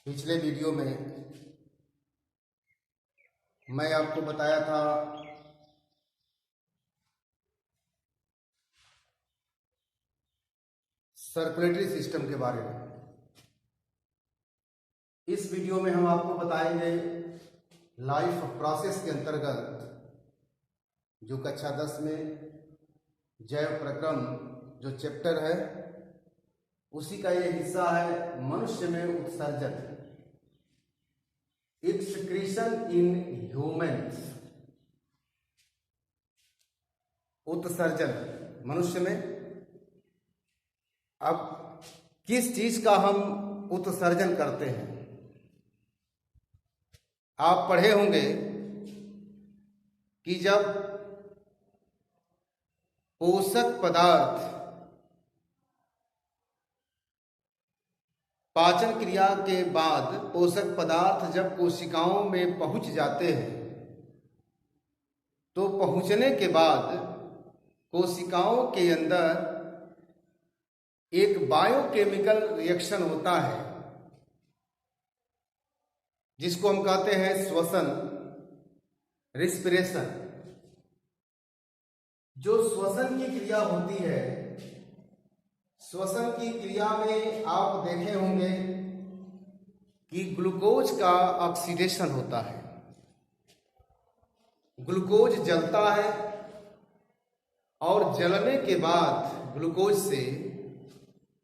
पिछले वीडियो में मैं आपको बताया था सर्कुलेटरी सिस्टम के बारे में। इस वीडियो में हम आपको बताएंगे लाइफ प्रोसेस के अंतर्गत जो कक्षा 10 में जैव प्रक्रम जो चैप्टर है उसी का ये हिस्सा है मनुष्य में उत्सर्जन, एक्सक्रीशन इन ह्यूमन्स। उत्सर्जन मनुष्य में। अब किस चीज का हम उत्सर्जन करते हैं? आप पढ़े होंगे कि जब पोषक पदार्थ पाचन क्रिया के बाद पोषक पदार्थ जब कोशिकाओं में पहुंच जाते हैं तो पहुंचने के बाद कोशिकाओं के अंदर एक बायोकेमिकल रिएक्शन होता है जिसको हम कहते हैं श्वसन, रिस्पिरेशन। जो श्वसन की क्रिया होती है, श्वसन की क्रिया में आप देखे होंगे कि ग्लूकोज का ऑक्सीडेशन होता है। ग्लूकोज जलता है और जलने के बाद ग्लूकोज से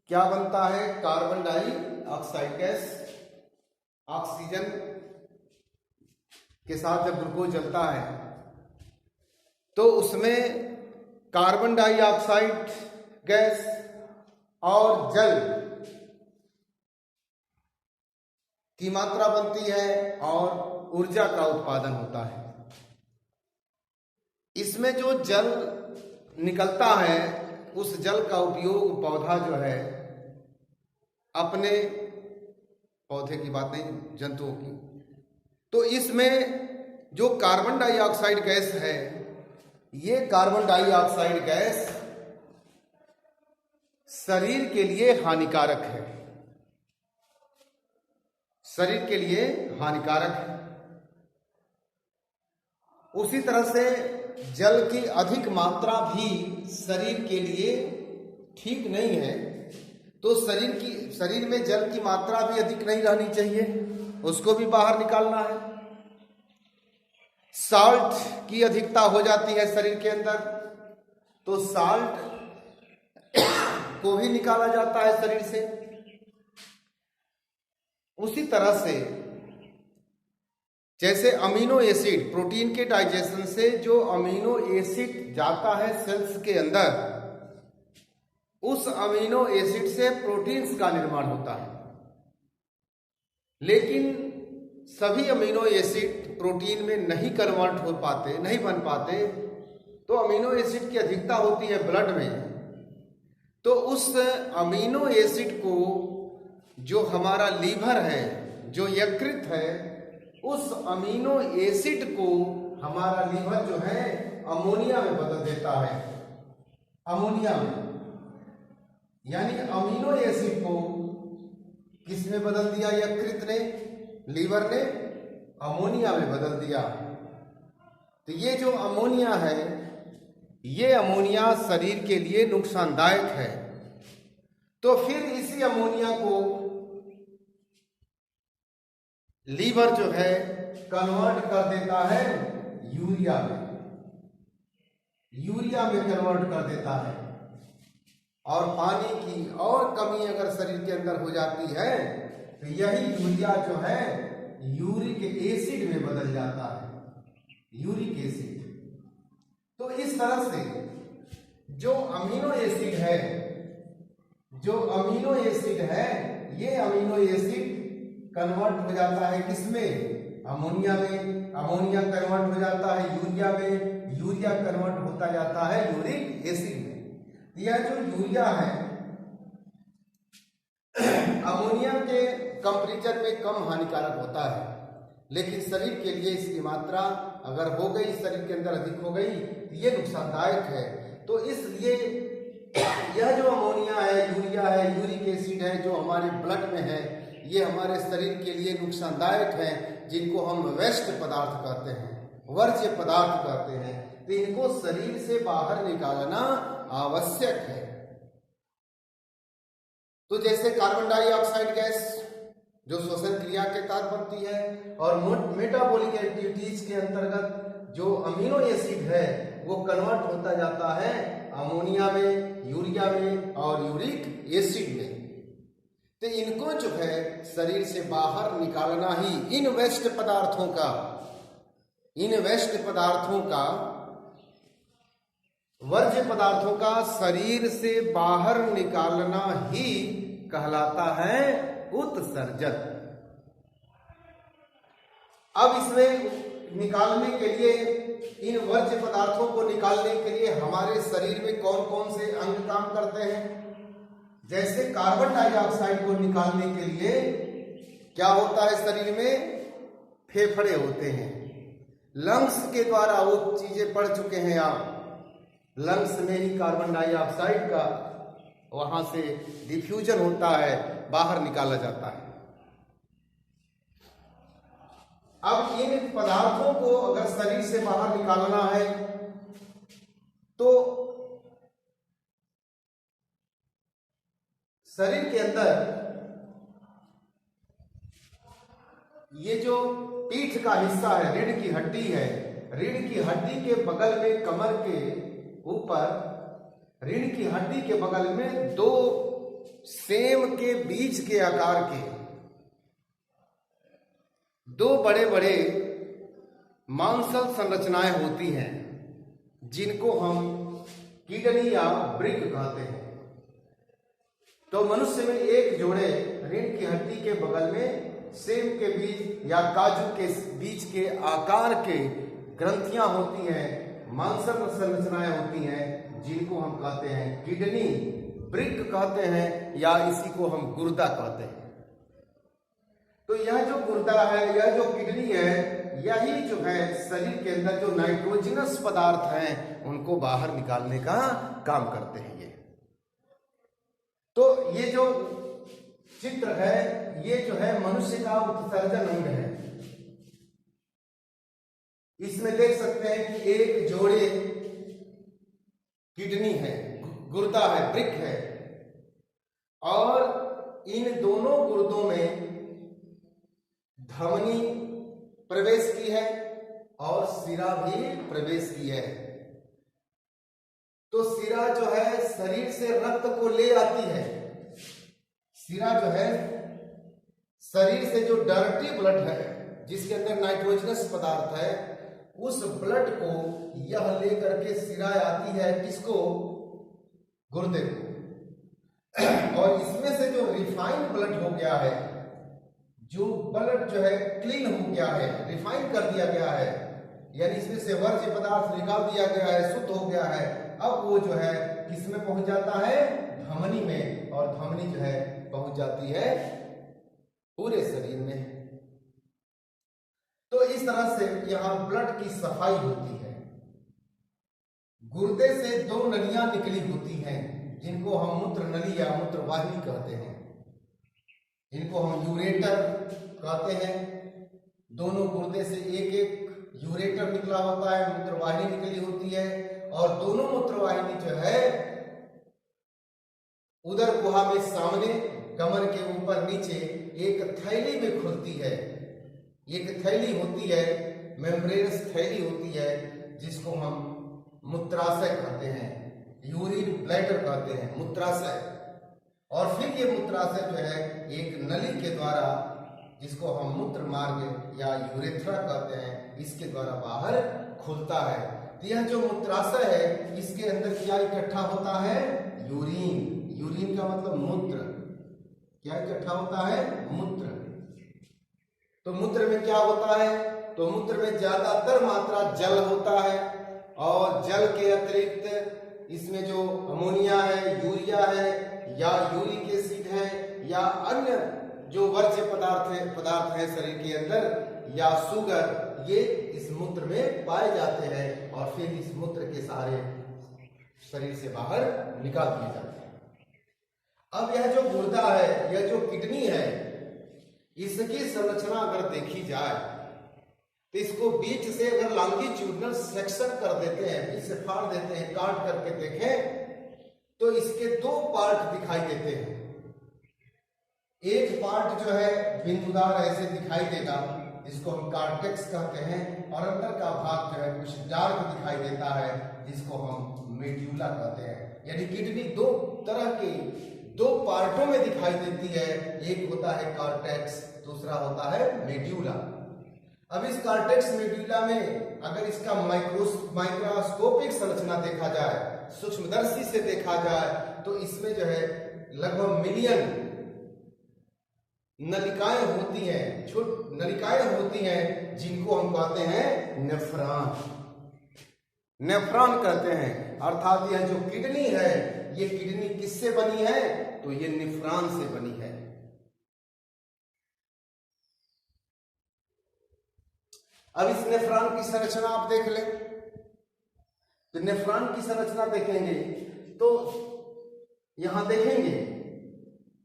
क्या बनता है? Carbon dioxide gas. ऑक्सीजन के साथ जब ग्लूकोज जलता है तो उसमें कार्बन डाइऑक्साइड गैस और जल की मात्रा बनती है और ऊर्जा का उत्पादन होता है। इसमें जो जल निकलता है उस जल का उपयोग पौधा जो है अपने, पौधे की बात नहीं, जंतुओं की, तो इसमें जो कार्बन डाइऑक्साइड गैस है, ये कार्बन डाइऑक्साइड गैस शरीर के लिए हानिकारक है। शरीर के लिए हानिकारक है। उसी तरह से जल की अधिक मात्रा भी शरीर के लिए ठीक नहीं है। तो शरीर में जल की मात्रा भी अधिक नहीं रहनी चाहिए, उसको भी बाहर निकालना है। साल्ट की अधिकता हो जाती है शरीर के अंदर, तो साल्ट को भी निकाला जाता है शरीर से। उसी तरह से जैसे अमीनो एसिड, प्रोटीन के डाइजेशन से जो अमीनो एसिड जाता है सेल्स के अंदर, उस अमीनो एसिड से प्रोटीन्स का निर्माण होता है। लेकिन सभी अमीनो एसिड प्रोटीन में नहीं कन्वर्ट हो पाते, नहीं बन पाते। तो अमीनो एसिड की अधिकता होती है ब्लड में, तो उस अमीनो एसिड को जो हमारा लीवर है, जो यकृत है, उस अमीनो एसिड को हमारा लीवर जो है अमोनिया में बदल देता है। अमोनिया में, यानी अमीनो एसिड को किसमें बदल दिया? यकृत ने, लीवर ने अमोनिया में बदल दिया। तो ये जो अमोनिया है, ये अमोनिया शरीर के लिए नुकसानदायक है। तो फिर इसी अमोनिया को लीवर जो है कन्वर्ट कर देता है यूरिया में। यूरिया में कन्वर्ट कर देता है। और पानी की और कमी अगर शरीर के अंदर हो जाती है तो यही यूरिया जो है यूरिक एसिड में बदल जाता है। Uric acid. तो इस तरह से जो अमीनो एसिड है, ये अमीनो एसिड कन्वर्ट हो जाता है किसमें? अमोनिया में। अमोनिया कन्वर्ट हो जाता है यूरिया में। यूरिया कन्वर्ट होता जाता है यूरिक एसिड में। यह जो यूरिया है अमोनिया के कंपैरिजन में कम हानिकारक होता है, लेकिन शरीर के लिए इसकी मात्रा अगर हो गई, शरीर के अंदर अधिक हो गई, तो ये नुकसानदायक है। तो इसलिए यह जो अमोनिया है, यूरिया है, यूरिक एसिड है, जो हमारे ब्लड में है, ये हमारे शरीर के लिए नुकसानदायक हैं, जिनको हम वेस्ट पदार्थ कहते हैं, वर्ज्य पदार्थ कहते हैं। तो इनको शरीर से बाहर निकालना आवश्यक है। तो जैसे कार्बन डाइऑक्साइड गैस जो श्वसन क्रिया के तहत बनती है और मेटाबॉलिक एक्टिविटीज के अंतर्गत जो अमीनो एसिड है वो कन्वर्ट होता जाता है अमोनिया में, यूरिया में और यूरिक एसिड में। तो इनको जो है शरीर से बाहर निकालना ही इन वेस्ट पदार्थों का वर्ज्य पदार्थों का शरीर से बाहर निकालना ही कहलाता है उत्सर्जन। अब इसमें निकालने के लिए, इन वर्ज्य पदार्थों को निकालने के लिए हमारे शरीर में कौन कौन से अंग काम करते हैं। जैसे कार्बन डाइऑक्साइड को निकालने के लिए क्या होता है, शरीर में फेफड़े होते हैं। लंग्स के द्वारा वो चीजें पढ़ चुके हैं आप, लंग्स में ही कार्बन डाइऑक्साइड का वहां से डिफ्यूजन होता है, बाहर निकाला जाता है। अब इन पदार्थों को अगर शरीर से बाहर निकालना है तो शरीर के अंदर ये जो पीठ का हिस्सा है, रीढ़ की हड्डी है, रीढ़ की हड्डी के बगल में, कमर के ऊपर रीढ़ की हड्डी के बगल में दो सेम के बीज के आकार के दो बड़े बड़े मांसल संरचनाएं होती हैं, जिनको हम किडनी या वृक्क कहते हैं। तो मनुष्य में एक जोड़े रीढ़ की हड्डी के बगल में सेम के बीज या काजू के बीज के आकार के ग्रंथियां होती हैं, मांसल संरचनाएं होती हैं, जिनको हम कहते हैं किडनी, वृक्क कहते हैं, या इसी को हम गुर्दा कहते हैं। तो यह जो गुर्दा है, यह जो किडनी है, यही जो है शरीर के अंदर जो नाइट्रोजनस पदार्थ हैं उनको बाहर निकालने का काम करते हैं। ये तो ये जो चित्र है, ये जो है मनुष्य का उत्सर्जन अंग है। इसमें देख सकते हैं कि एक जोड़े किडनी है, गुर्दा है, वृक्क है, और इन दोनों गुर्दों में धमनी प्रवेश की है और सिरा भी प्रवेश की है। तो सिरा जो है शरीर से रक्त को ले आती है। सिरा जो है शरीर से जो डर्टी ब्लड है, जिसके अंदर नाइट्रोजनस पदार्थ है, उस ब्लड को यह लेकर के सिरा आती है, किसको? गुर्दे को। और इसमें से जो रिफाइंड ब्लड हो गया है, जो ब्लड जो है क्लीन हो गया है, रिफाइन कर दिया गया है, यानी इसमें से वर्ज्य पदार्थ निकाल दिया गया है, शुद्ध हो गया है, अब वो जो है किसमें पहुंच जाता है? धमनी में। और धमनी जो है पहुंच जाती है पूरे शरीर में। तो इस तरह से यहां ब्लड की सफाई होती है। गुर्दे से दो नलियां निकली होती हैं, जिनको हम मूत्र नली या मूत्र वाहिनी कहते हैं। इनको हम यूरेटर कहते हैं। दोनों गुर्दे से एक एक यूरेटर निकला होता है, मूत्रवाहिनी निकली होती है, और दोनों मूत्रवाहिनी जो है उदर गुहा में सामने, कमर के ऊपर नीचे एक थैली में खुलती है। एक थैली होती है, मेम्ब्रेनस थैली होती है, जिसको हम मूत्राशय कहते हैं, यूरिन ब्लैडर कहते हैं, मूत्राशय। और फिर ये मूत्राशय जो है एक नली के द्वारा, जिसको हम मूत्र मार्ग या यूरेथ्रा कहते हैं, इसके द्वारा बाहर खुलता है। तो यह जो मूत्राशय है, इसके अंदर क्या इकट्ठा होता है? यूरिन। यूरिन का मतलब मूत्र। क्या इकट्ठा होता है? मूत्र। तो मूत्र में क्या होता है? तो मूत्र में ज्यादातर मात्रा जल होता है, और जल के अतिरिक्त इसमें जो अमोनिया है, यूरिया है, या यूरिक एसिड है, या अन्य जो वर्ज्य पदार्थ है शरीर के अंदर, या शुगर, ये इस मूत्र में पाए जाते हैं, और फिर इस मूत्र के सहारे शरीर से बाहर निकाल दिए जाते हैं। अब यह जो गुर्दा है, यह जो किडनी है, इसकी संरचना अगर देखी जाए तो इसको बीच से अगर लॉन्गिट्यूडनल सेक्शन कर देते हैं, बीच से फाड़ देते हैं, काट करके देखें तो इसके दो पार्ट दिखाई देते हैं। एक पार्ट जो है बिंदुदार ऐसे दिखाई देगा, इसको हम कॉर्टेक्स कहते हैं, और अंदर का भाग जो है कुछ डार्क दिखाई देता है, जिसको हम मेड्यूला कहते हैं। यानी किडनी दो तरह के दो पार्टों में दिखाई देती है, एक होता है कॉर्टेक्स, दूसरा होता है मेड्यूला। अब इस कॉर्टेक्स मेड्यूला में अगर इसका माइक्रोस्कोपिक संरचना देखा जाए, सूक्ष्मदर्शी से देखा जाए, तो इसमें जो है लगभग मिलियन नलिकाएं होती हैं, छोटी नलिकाएं होती हैं, जिनको हम कहते हैं नेफ्रॉन। नेफ्रॉन कहते हैं। अर्थात यह जो किडनी है, ये किडनी किससे बनी है? तो ये नेफ्रॉन से बनी है। अब इस नेफ्रॉन की संरचना आप देख लें, तो नेफ्रॉन की संरचना देखेंगे तो यहां देखेंगे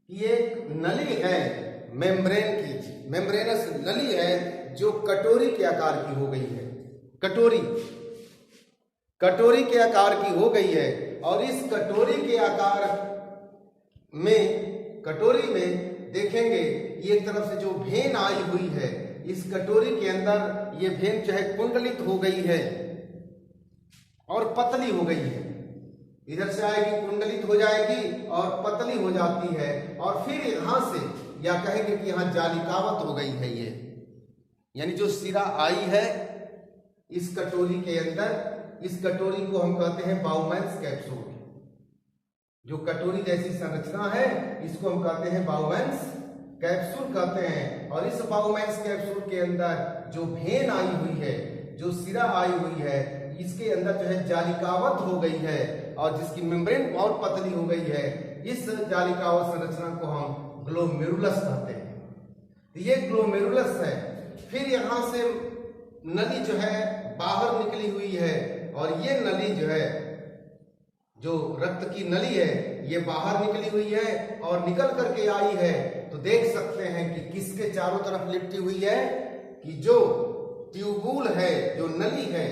कि एक नली है, मेम्ब्रेन की, मेम्ब्रेनस नली है, जो कटोरी के आकार की हो गई है। कटोरी के आकार की हो गई है, और इस कटोरी के आकार में, कटोरी में देखेंगे ये एक तरफ से जो भेन आई हुई है, इस कटोरी के अंदर ये भेन जो है कुंडलित हो गई है और पतली हो गई है। इधर से आएगी, कुंडलित हो जाएगी और पतली हो जाती है, और फिर यहां से, या कहेंगे कि यहां जालिकावत हो गई है ये, यानी जो सिरा आई है इस कटोरी के अंदर, इस कटोरी को हम कहते हैं बाउमैन्स कैप्सूल। जो कटोरी जैसी संरचना है, इसको हम कहते हैं बाउमैन्स कैप्सूल कहते हैं। और इस बाउमैन्स कैप्सूल के अंदर जो भेन आई हुई है, जो सिरा आई हुई है, इसके अंदर जो है जालिकावत हो गई है, और जिसकी मेम्ब्रेन बहुत पतली हो गई है। इस जालिकावत संरचना को हम ग्लोमेरुलस कहते हैं। ये ग्लोमेरुलस है। फिर यहां से नली जो है बाहर निकली हुई है, और ये नली जो है, जो रक्त की नली है, ये बाहर निकली हुई है और निकल करके आई है। तो देख सकते हैं कि किसके चारों तरफ लिपटी हुई है, कि जो ट्यूबुल है, जो नली है,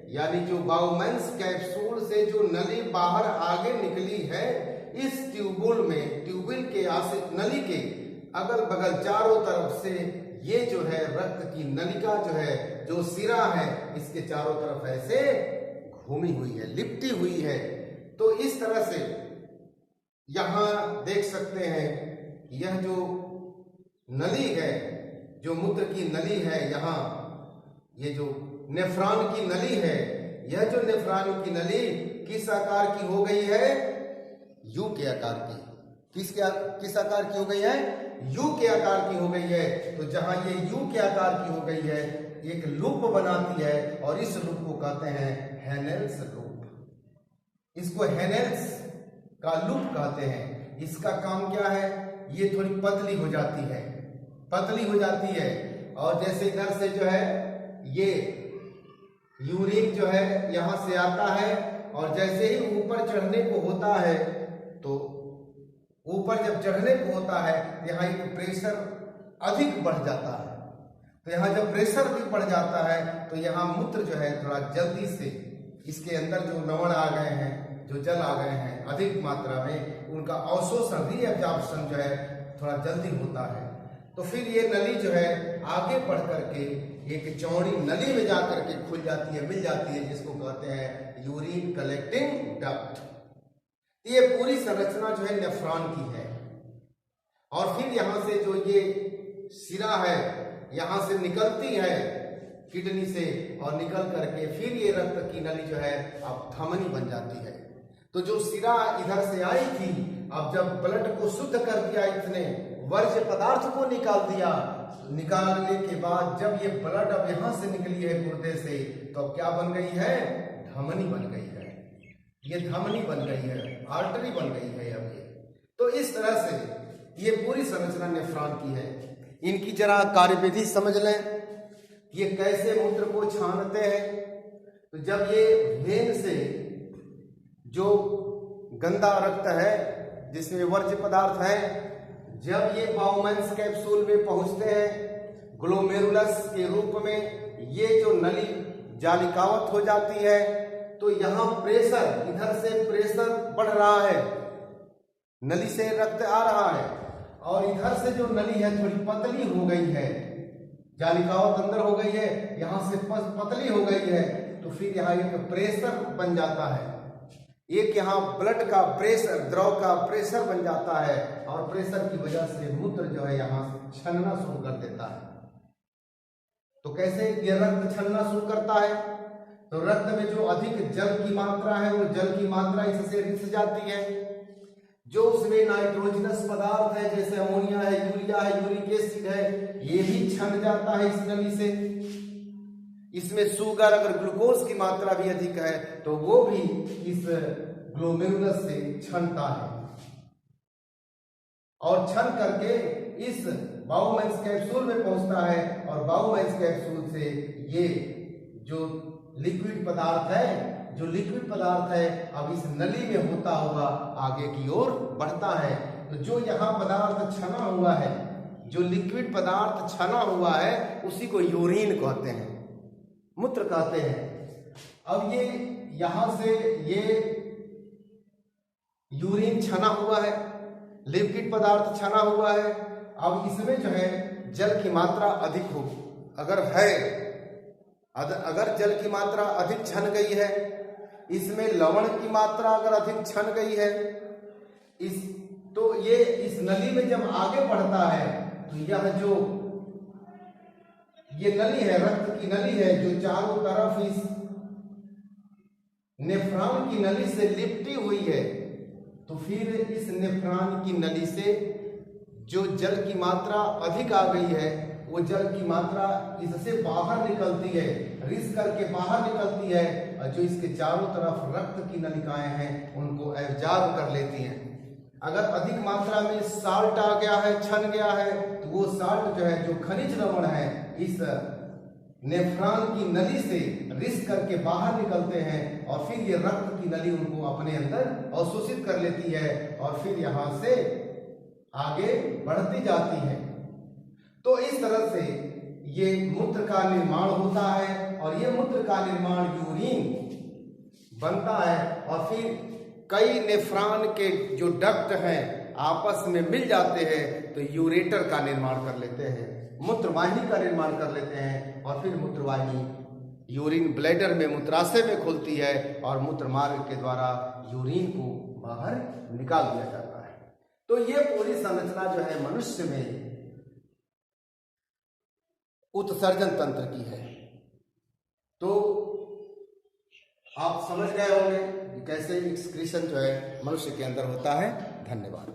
यानी जो बाउमैन्स कैप्सूल से जो नली बाहर आगे निकली है, इस ट्यूबुल में, ट्यूबुल के नली के अगल बगल चारों तरफ से ये जो है रक्त की नलिका जो है, जो सिरा है, इसके चारों तरफ ऐसे घूमी हुई है, लिपटी हुई है। तो इस तरह से यहां देख सकते हैं कि यह जो नली है, जो मूत्र की नली है, यहां ये जो नेफ्रॉन की नली है, यह जो नेफ्रॉन की नली किस आकार की हो गई है? यू के आकार की। किस आकार की हो गई है? यू के आकार की हो गई है। तो जहां ये यू के आकार की हो गई है, एक लूप बनाती है, और इस लूप को कहते हैं हेनेल्स लूप। इसको हेनेल्स का लूप कहते हैं। इसका काम क्या है? ये थोड़ी पतली हो जाती है, पतली हो जाती है, और जैसे इधर से जो है ये यूरिन जो है यहां से आता है, और जैसे ही ऊपर चढ़ने को होता है, तो ऊपर जब चढ़ने को होता है, यहाँ एक प्रेशर अधिक बढ़ जाता है। तो यहाँ जब प्रेशर अधिक बढ़ जाता है, तो यहाँ मूत्र जो है थोड़ा जल्दी से, इसके अंदर जो लवण आ गए हैं, जो जल आ गए हैं अधिक मात्रा में, उनका अवशोषण, रीअब्जॉर्प्शन जो है थोड़ा जल्दी होता है। तो फिर ये नली जो है आगे बढ़ करके एक चौड़ी नली में जाकर के खुल जाती है, मिल जाती है, जिसको कहते हैं यूरिन कलेक्टिंग डक्ट। ये पूरी संरचना जो है नेफ्रॉन की है। और फिर यहां से जो ये सिरा है, यहां से निकलती है किडनी से, और निकल करके फिर ये रक्त की नली जो है अब धमनी बन जाती है। तो जो सिरा इधर से आई थी, अब जब ब्लड को शुद्ध कर दिया, इतने वर्ज्य पदार्थ को निकाल दिया, निकालने के बाद जब ये ब्लड अब यहां से निकली है गुर्दे से, तो अब क्या बन गई है? धमनी बन गई है। ये धमनी बन गई है, आर्टरी बन गई है अब ये। तो इस तरह से ये पूरी संरचना नेफ्रॉन की है। इनकी जरा कार्यविधि समझ लें, ये कैसे मूत्र को छानते हैं। तो जब ये वेन से जो गंदा रक्त है, जिसमें वर्ज्य पदार्थ है, जब ये बाउमेंस कैप्सूल में पहुंचते हैं ग्लोमेरुलस के रूप में, ये जो नली जालिकावत हो जाती है, तो यहाँ प्रेशर, इधर से प्रेशर बढ़ रहा है, नली से रक्त आ रहा है, और इधर से जो नली है थोड़ी पतली हो गई है, जालिकावत अंदर हो गई है, यहाँ से पतली हो गई है, तो फिर यहाँ एक प्रेशर बन जाता है, एक यहाँ ब्लड का प्रेशर, द्रव का प्रेशर बन जाता है, और प्रेशर की वजह से मूत्र जो है यहाँ छनना शुरू कर देता है। तो कैसे ये रक्त छनना शुरू करता है? तो रक्त में जो अधिक जल की मात्रा है, वो जल की मात्रा इससे रिस जाती है, जो उसमें नाइट्रोजनस पदार्थ है जैसे अमोनिया है, यूरिया है, यूरिक एसिड है, ये भी छन जाता है इस नली से। इसमें शुगर, अगर ग्लूकोज की मात्रा भी अधिक है तो वो भी इस ग्लोमेरुलस से छनता है, और छन करके इस बाउमेंस कैप्सूल में पहुंचता है, और बाउमेंस कैप्सूल से ये जो लिक्विड पदार्थ है अब इस नली में होता हुआ आगे की ओर बढ़ता है। तो जो यहाँ पदार्थ छना हुआ है, जो लिक्विड पदार्थ छना हुआ है, उसी को यूरिन कहते हैं, मूत्र कहते हैं। अब ये यहां से ये यूरिन छना हुआ है, लिक्विड पदार्थ छना हुआ है, अब इसमें जो है जल की मात्रा अधिक हो, अगर जल की मात्रा अधिक छन गई है, इसमें लवण की मात्रा अगर अधिक छन गई है, तो ये इस नली में जब आगे बढ़ता है, तो यह जो ये नली है, रक्त की नली है, जो चारों तरफ इस नेफ्रॉन की नली से लिपटी हुई है, तो फिर इस नेफ्रॉन की नली से जो जल की मात्रा अधिक आ गई है, वो जल की मात्रा इससे बाहर निकलती है, रिस करके बाहर निकलती है, और जो इसके चारों तरफ रक्त की नलिकाएं हैं उनको एब्जॉर्ब कर लेती हैं। अगर अधिक मात्रा में साल्ट आ गया है, छन गया है, तो वो साल्ट जो है, जो खनिज लवण है, इस नेफ्रॉन की नली से रिस करके बाहर निकलते हैं, और फिर ये रक्त की नली उनको अपने अंदर अवशोषित कर लेती है, और फिर यहां से आगे बढ़ती जाती है। तो इस तरह से ये मूत्र का निर्माण होता है, और ये मूत्र का निर्माण यूरिन बनता है, और फिर कई नेफ्रॉन के जो डक्ट हैं आपस में मिल जाते हैं, तो यूरेटर का निर्माण कर लेते हैं, मूत्रवाहिनी का निर्माण कर लेते हैं, और फिर मूत्रवाहिनी यूरिन ब्लैडर में, मूत्राशय में खुलती है, और मूत्र मार्ग के द्वारा यूरिन को बाहर निकाल दिया जाता है। तो ये पूरी संरचना जो है मनुष्य में उत्सर्जन तंत्र की है। तो आप समझ गए होंगे कि कैसे एक्सक्रीशन जो है मनुष्य के अंदर होता है। धन्यवाद।